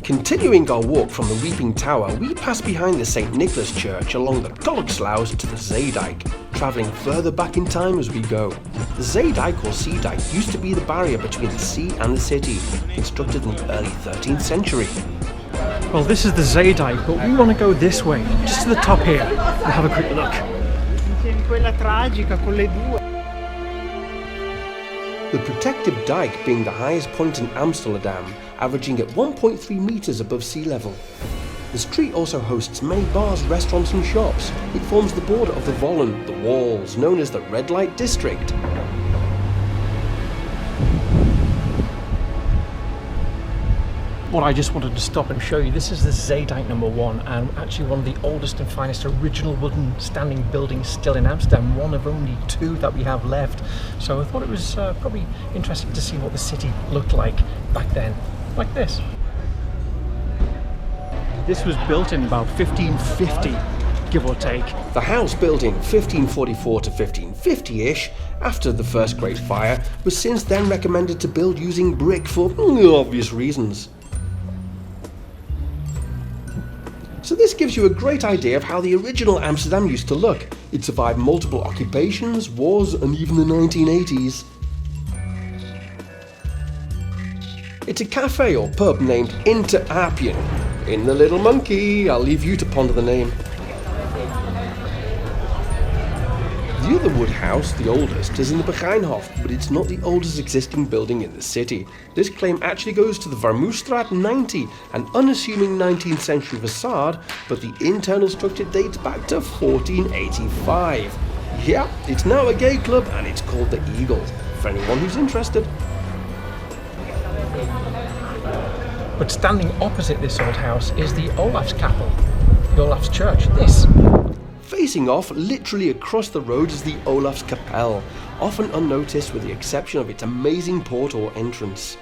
Continuing our walk from the Weeping Tower, we pass behind the St. Nicholas Church along the Kalksluis to the Zeedijk, travelling further back in time as we go. The Zeedijk or Sea Dike used to be the barrier between the sea and the city, constructed in the early 13th century. Well, this is the Zeedijk, but we want to go this way, just to the top here, and have a quick look. The protective dike being the highest point in Amsterdam, averaging at 1.3 metres above sea level. The street also hosts many bars, restaurants and shops. It forms the border of the Vollen, the walls, known as the Red Light District. What I just wanted to stop and show you, this is the Zeedijk number 1, and actually one of the oldest and finest original wooden standing buildings still in Amsterdam, one of only 2 that we have left. So I thought it was probably interesting to see what the city looked like back then, like this. This was built in about 1550, give or take. The house, built in 1544 to 1550-ish, after the First Great Fire, was since then recommended to build using brick for obvious reasons. So this gives you a great idea of how the original Amsterdam used to look. It survived multiple occupations, wars, and even the 1980s. It's a cafe or pub named Inter Apien. In the Little Monkey, I'll leave you to ponder the name. The other wood house, the oldest, is in the Begijnhof, but it's not the oldest existing building in the city. This claim actually goes to the Vermoestraat 90, an unassuming 19th century facade, but the internal structure dates back to 1485. Yeah, it's now a gay club and it's called the Eagle, for anyone who's interested. But standing opposite this old house is the Olaf's Chapel, the Olaf's Church, this. Facing off, literally across the road, is the Olaf's Kapel, often unnoticed with the exception of its amazing port or entrance.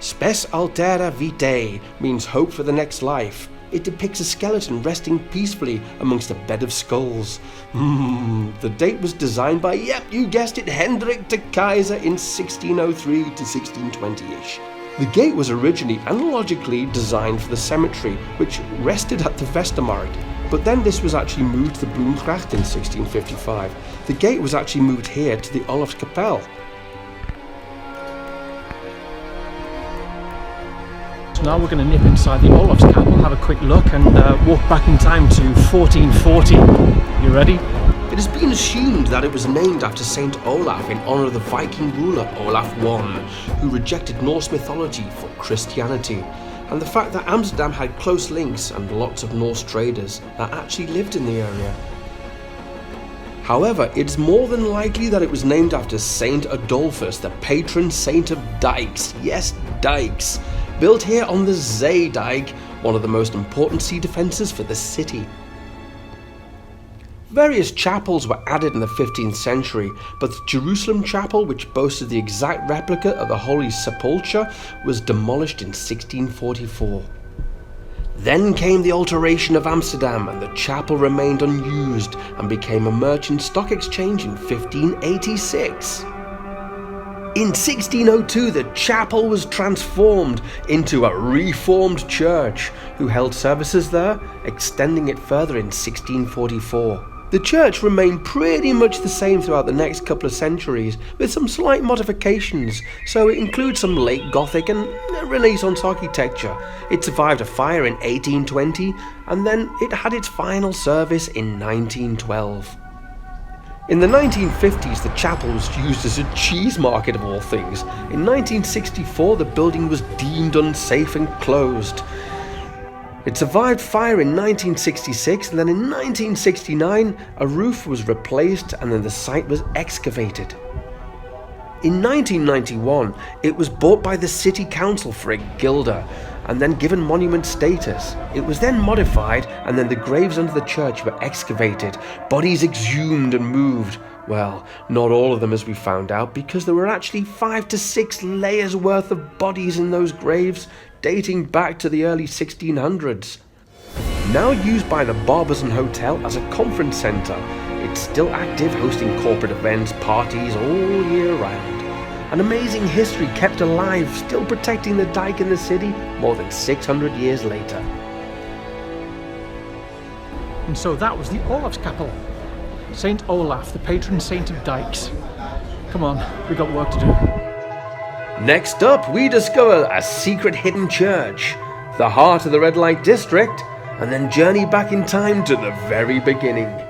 Spes altera vitae means hope for the next life. It depicts a skeleton resting peacefully amongst a bed of skulls. The date was designed by, yep, you guessed it, Hendrik de Keyser in 1603 to 1620-ish. The gate was originally analogically designed for the cemetery, which rested at the Vestermarkt, but then this was actually moved to the Bloemgracht in 1655. The gate was actually moved here to the Olaf's Kapel. So now we're going to nip inside the Olaf's Chapel, have a quick look, and walk back in time to 1440. You ready? It has been assumed that it was named after Saint Olaf in honour of the Viking ruler Olaf I, who rejected Norse mythology for Christianity, and the fact that Amsterdam had close links and lots of Norse traders that actually lived in the area. However, it's more than likely that it was named after Saint Adolphus, the patron saint of dikes. Yes, dikes. Built here on the Zeedijk, one of the most important sea defences for the city. Various chapels were added in the 15th century, but the Jerusalem Chapel, which boasted the exact replica of the Holy Sepulchre, was demolished in 1644. Then came the alteration of Amsterdam, and the chapel remained unused and became a merchant stock exchange in 1586. In 1602, the chapel was transformed into a reformed church, who held services there, extending it further in 1644. The church remained pretty much the same throughout the next couple of centuries, with some slight modifications, so it includes some late Gothic and Renaissance architecture. It survived a fire in 1820, and then it had its final service in 1912. In the 1950s, the chapel was used as a cheese market of all things. In 1964, the building was deemed unsafe and closed. It survived fire in 1966, and then in 1969 a roof was replaced and then the site was excavated. In 1991 it was bought by the city council for a guilder and then given monument status. It was then modified and then the graves under the church were excavated, bodies exhumed and moved. Well, not all of them as we found out, because there were actually 5 to 6 layers worth of bodies in those graves, dating back to the early 1600s. Now used by the Barbers and Hotel as a conference centre, it's still active, hosting corporate events, parties all year round. An amazing history kept alive, still protecting the dike in the city more than 600 years later. And so that was the Olafskapel. Saint Olaf, the patron saint of dikes. Come on, we got work to do. Next up, we discover a secret hidden church, the heart of the red light district, and then journey back in time to the very beginning.